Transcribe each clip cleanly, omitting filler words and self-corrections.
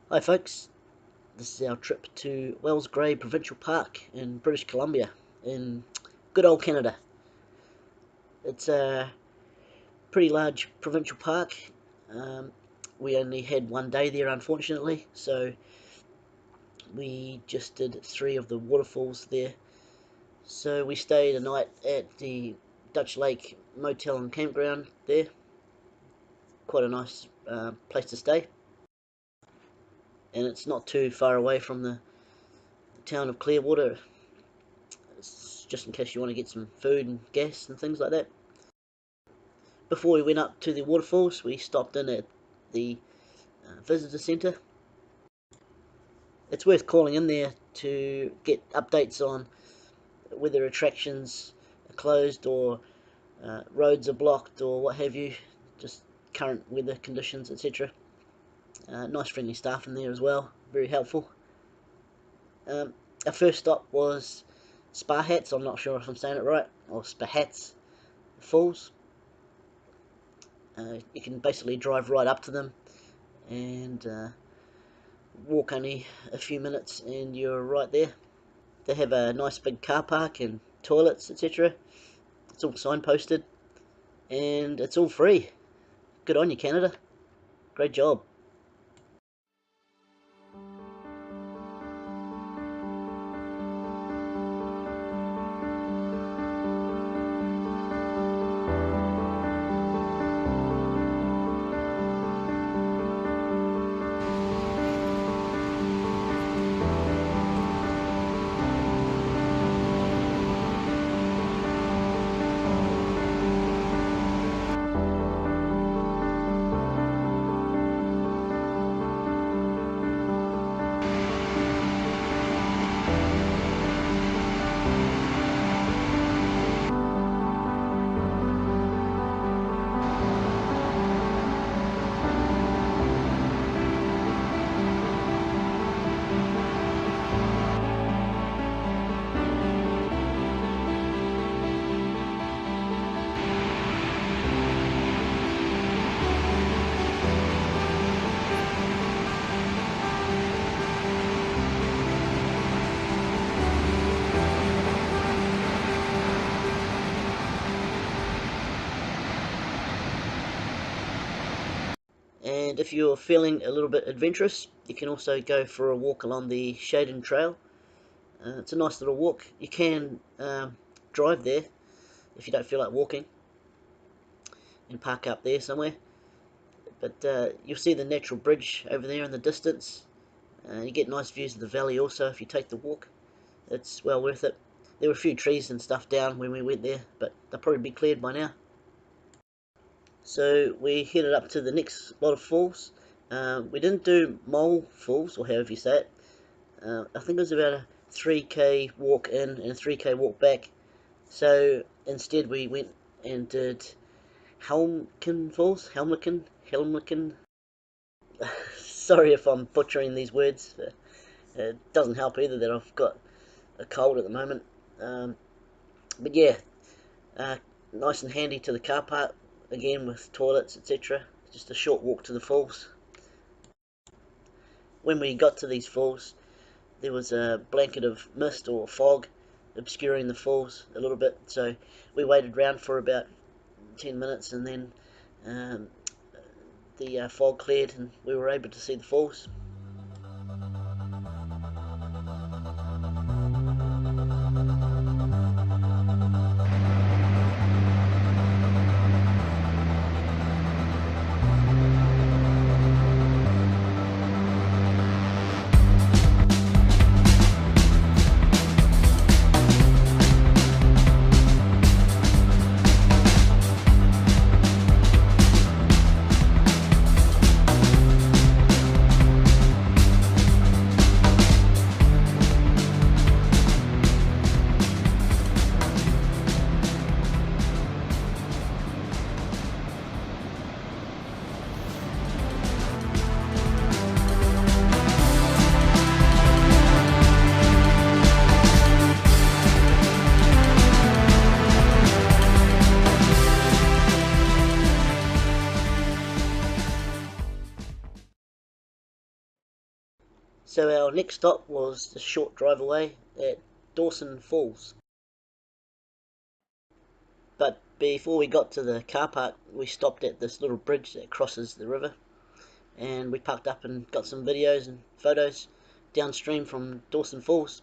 Hi folks, this is our trip to Wells Grey Provincial Park in British Columbia in good old Canada. It's a pretty large provincial park. We only had one day there unfortunately, so we just did 3 of the waterfalls there. So we stayed a night at the Dutch Lake Motel and Campground there. Quite a nice place to stay. And it's not too far away from the town of Clearwater. It's just in case you want to get some food and gas and things like that. Before we went up to the waterfalls, we stopped in at the visitor centre. It's worth calling in there to get updates on whether attractions are closed or roads are blocked or what have you, just current weather conditions, etc. Nice friendly staff in there as well, very helpful. Our first stop was Spahats, I'm not sure if I'm saying it right, or Spahats Falls. You can basically drive right up to them and walk only a few minutes and you're right there. They have a nice big car park and toilets, etc. It's all signposted and it's all free. Good on you, Canada. Great job. And if you're feeling a little bit adventurous, you can also go for a walk along the Shaden Trail. It's a nice little walk. You can drive there if you don't feel like walking and park up there somewhere. But you'll see the natural bridge over there in the distance. You get nice views of the valley also if you take the walk. It's well worth it. There were a few trees and stuff down when we went there, but they'll probably be cleared by now. So we headed up to the next lot of falls. We didn't do Mole Falls, or however you say it. I think it was about a 3k walk in and a 3k walk back. So instead we went and did Helmcken Falls. Helmcken. Sorry if I'm butchering these words. It doesn't help either that I've got a cold at the moment. But yeah, nice and handy to the car park. Again with toilets, etc. Just a short walk to the falls. When we got to these falls, there was a blanket of mist or fog obscuring the falls a little bit, so we waited around for about 10 minutes and then the fog cleared and we were able to see the falls. So our next stop was a short drive away at Dawson Falls. But before we got to the car park, we stopped at this little bridge that crosses the river, and we parked up and got some videos and photos downstream from Dawson Falls.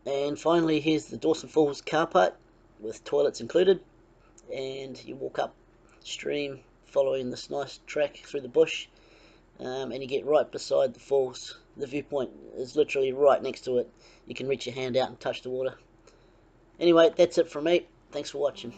And finally, here's the Dawson Falls car park with toilets included, and you walk upstream following this nice track through the bush, and you get right beside the falls. The viewpoint is literally right next to it. You can reach your hand out and touch the water. Anyway, that's it from me. Thanks for watching.